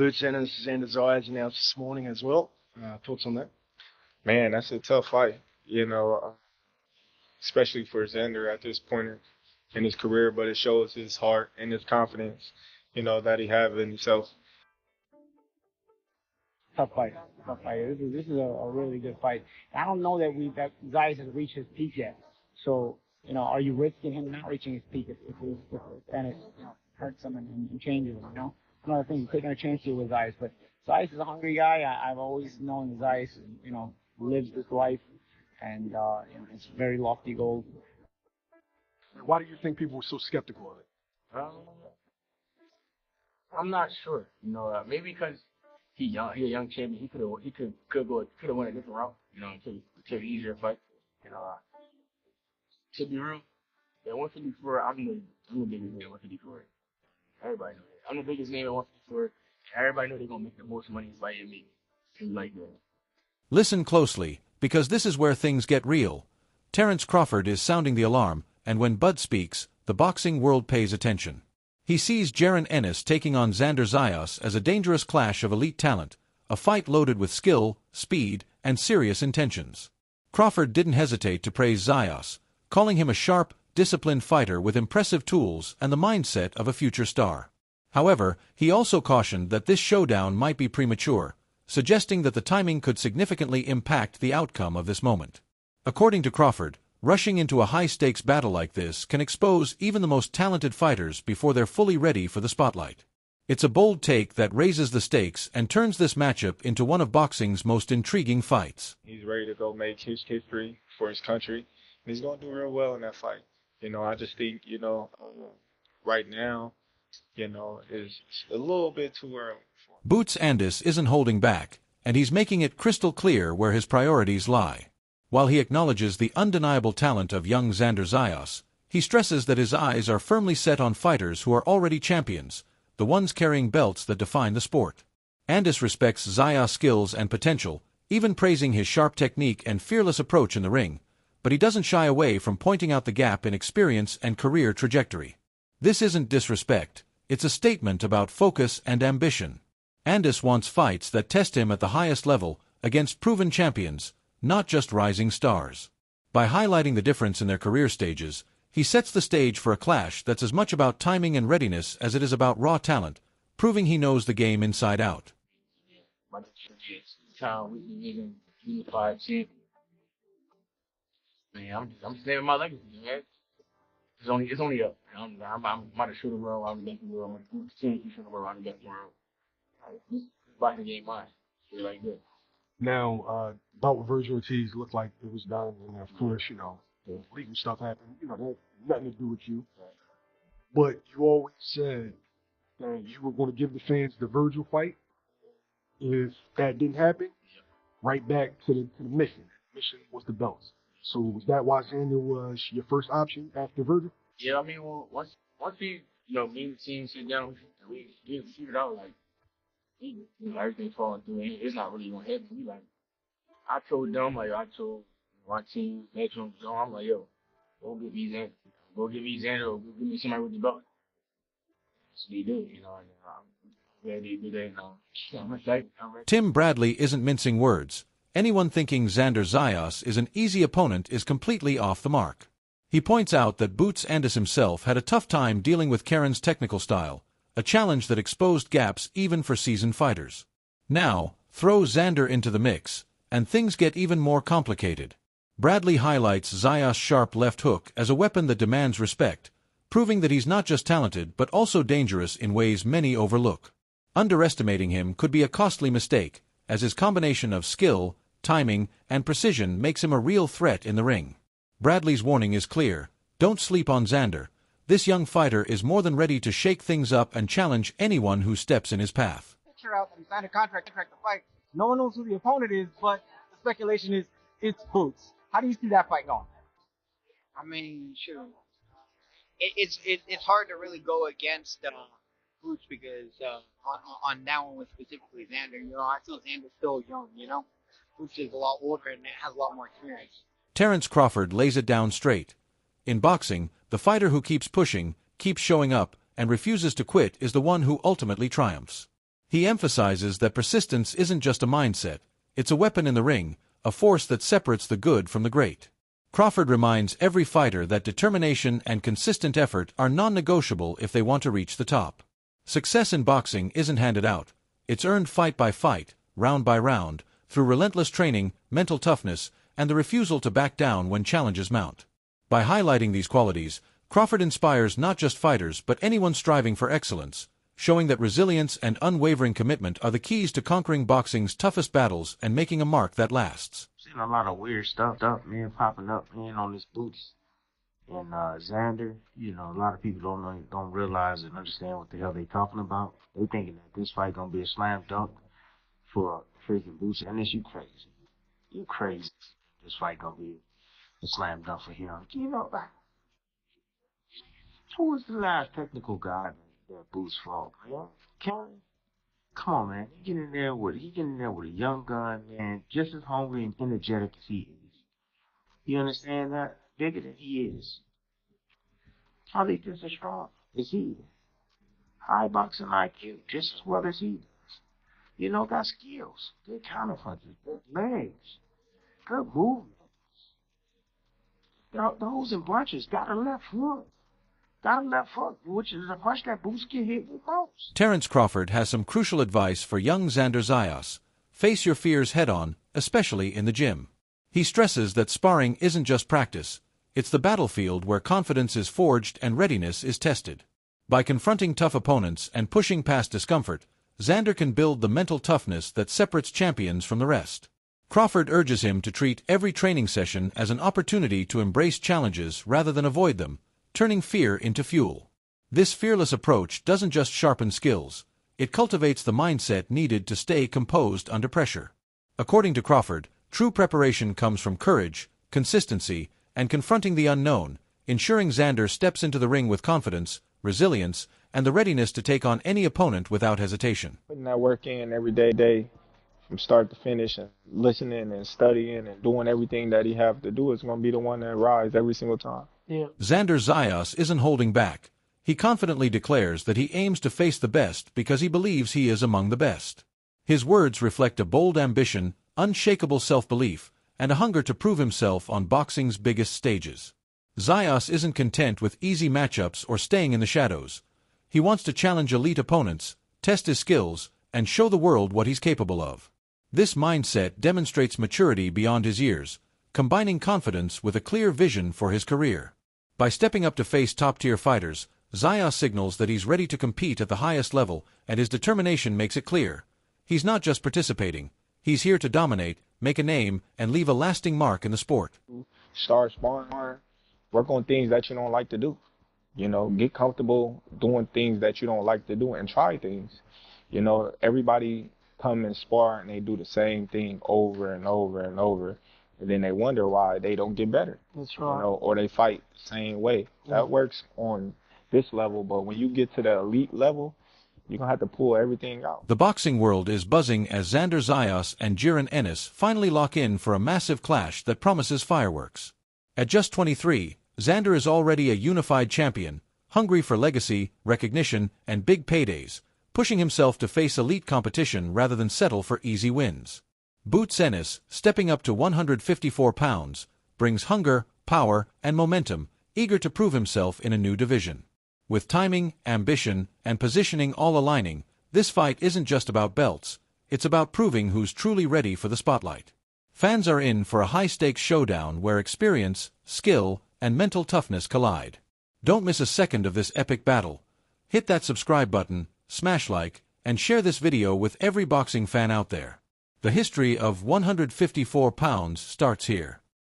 Boots Ennis, Xander Zayas announced this morning as well. Thoughts on that? Man, that's a tough fight, especially for Xander at this point in his career, but it shows his heart and his confidence, that he have in himself. Tough fight. Tough fight. This is a really good fight. I don't know that Zayas has reached his peak yet. So, are you risking him not reaching his peak if Ennis hurts him and changes him, Another thing, taking a chance here with Zayas. But Zayas is a hungry guy. I've always known Zayas, lives this life, and it's very lofty goal. Why do you think people were so skeptical of it? I'm not sure. Maybe because he a young champion. He could have went a different route. Take an easier fight. To be real, at 154, I'm the biggest name at 154. Everybody knows it. I'm the biggest name at 154. Everybody knows they're gonna make the most money fighting me. Like that. Listen closely, because this is where things get real. Terence Crawford is sounding the alarm, and when Bud speaks, the boxing world pays attention. He sees Jaron Ennis taking on Xander Zayas as a dangerous clash of elite talent, a fight loaded with skill, speed, and serious intentions. Crawford didn't hesitate to praise Zayas, calling him a sharp, disciplined fighter with impressive tools and the mindset of a future star. However, he also cautioned that this showdown might be premature, suggesting that the timing could significantly impact the outcome of this moment. According to Crawford, rushing into a high-stakes battle like this can expose even the most talented fighters before they're fully ready for the spotlight. It's a bold take that raises the stakes and turns this matchup into one of boxing's most intriguing fights. He's ready to go make his history for his country, and he's going to do real well in that fight. I just think, right now, is a little bit too early. Boots Ennis isn't holding back, and he's making it crystal clear where his priorities lie. While he acknowledges the undeniable talent of young Xander Zayas, he stresses that his eyes are firmly set on fighters who are already champions, the ones carrying belts that define the sport. Ennis respects Zayas' skills and potential, even praising his sharp technique and fearless approach in the ring, but he doesn't shy away from pointing out the gap in experience and career trajectory. This isn't disrespect, it's a statement about focus and ambition. Ennis wants fights that test him at the highest level, against proven champions, not just rising stars. By highlighting the difference in their career stages, he sets the stage for a clash that's as much about timing and readiness as it is about raw talent, proving he knows the game inside out. Man, I'm just living my legacy, man. It's only up. I'm about to shoot a world around the best world. I'm going to continue to shoot a world around the best world. This boxing game mine. It's like this. Now, bout with Vergil Ortiz looked like it was done, and of course, the legal stuff happened. That had nothing to do with you. But you always said that you were going to give the fans the Vergil fight. If that didn't happen, right back to the mission. The mission was the belts. So was that why Xander was your first option after Vergil? Yeah, I mean, well, once we, me and the team sit down, we figured out, everything's falling through. It's not really going to happen. I told them, I told my team, Metro, I'm like, yo, go get me Xander. Go get me Xander or go get me somebody with the belt. So they do, and I'm ready to do that now. I'm excited. Tim Bradley isn't mincing words. Anyone thinking Xander Zayas is an easy opponent is completely off the mark. He points out that Boots Ennis himself had a tough time dealing with Karen's technical style, a challenge that exposed gaps even for seasoned fighters. Now, throw Xander into the mix, and things get even more complicated. Bradley highlights Zayas' sharp left hook as a weapon that demands respect, proving that he's not just talented but also dangerous in ways many overlook. Underestimating him could be a costly mistake, as his combination of skill, timing, and precision makes him a real threat in the ring. Bradley's warning is clear: don't sleep on Xander. This young fighter is more than ready to shake things up and challenge anyone who steps in his path. Picture out that he signed a contract to fight. No one knows who the opponent is, but the speculation is it's Boots. How do you see that fight going? I mean, sure. It's hard to really go against Boots because on that one with specifically Xander, I feel Xander's still young, Boots is a lot older and has a lot more experience. Terence Crawford lays it down straight. In boxing, the fighter who keeps pushing, keeps showing up, and refuses to quit is the one who ultimately triumphs. He emphasizes that persistence isn't just a mindset, it's a weapon in the ring, a force that separates the good from the great. Crawford reminds every fighter that determination and consistent effort are non-negotiable if they want to reach the top. Success in boxing isn't handed out, it's earned fight by fight, round by round, through relentless training, mental toughness, and the refusal to back down when challenges mount. By highlighting these qualities, Crawford inspires not just fighters but anyone striving for excellence, showing that resilience and unwavering commitment are the keys to conquering boxing's toughest battles and making a mark that lasts. Seen a lot of weird stuff, man, popping up, man, on this boots. And Xander, a lot of people don't realize and understand what the hell they talking about. They thinking that this fight gonna be a slam dunk for freaking Boots. Ennis, you crazy. You crazy. This fight gonna be a slam dunk for him. Who was the last technical guy that Boots fought, man? Come on, man. He get in there with a young gun, man, just as hungry and energetic as he is. You understand that? Bigger than he is. Probably just as strong as he is. High boxing IQ, just as well as he does. Got skills. Good counter punches, good legs, good movement. Those and bunches got a left hook. Which is a punch that Boots get hit with most. Terence Crawford has some crucial advice for young Xander Zayas. Face your fears head-on, especially in the gym. He stresses that sparring isn't just practice. It's the battlefield where confidence is forged and readiness is tested. By confronting tough opponents and pushing past discomfort, Xander can build the mental toughness that separates champions from the rest. Crawford urges him to treat every training session as an opportunity to embrace challenges rather than avoid them, turning fear into fuel. This fearless approach doesn't just sharpen skills, it cultivates the mindset needed to stay composed under pressure. According to Crawford, true preparation comes from courage, consistency, and confronting the unknown, ensuring Xander steps into the ring with confidence, resilience, and the readiness to take on any opponent without hesitation. Putting that work in every day, from start to finish, and listening and studying and doing everything that he have to do is going to be the one that rise every single time. Yeah. Xander Zayas isn't holding back. He confidently declares that he aims to face the best because he believes he is among the best. His words reflect a bold ambition, unshakable self-belief, and a hunger to prove himself on boxing's biggest stages. Zayas isn't content with easy matchups or staying in the shadows. He wants to challenge elite opponents, test his skills, and show the world what he's capable of. This mindset demonstrates maturity beyond his years, combining confidence with a clear vision for his career. By stepping up to face top-tier fighters, Zayas signals that he's ready to compete at the highest level, and his determination makes it clear. He's not just participating, he's here to dominate, make a name, and leave a lasting mark in the sport. Start sparring, work on things that you don't like to do. Get comfortable doing things that you don't like to do and try things. Everybody come and spar and they do the same thing over and over and over. And then they wonder why they don't get better. That's right. Or they fight the same way. That works on this level, but when you get to the elite level, you're going to have to pull everything out. The boxing world is buzzing as Xander Zayas and Jaron Ennis finally lock in for a massive clash that promises fireworks. At just 23, Xander is already a unified champion, hungry for legacy, recognition, and big paydays, pushing himself to face elite competition rather than settle for easy wins. Boots Ennis, stepping up to 154 pounds, brings hunger, power, and momentum, eager to prove himself in a new division. With timing, ambition, and positioning all aligning, this fight isn't just about belts, it's about proving who's truly ready for the spotlight. Fans are in for a high-stakes showdown where experience, skill, and mental toughness collide. Don't miss a second of this epic battle. Hit that subscribe button, smash like, and share this video with every boxing fan out there. The history of 154 pounds starts here.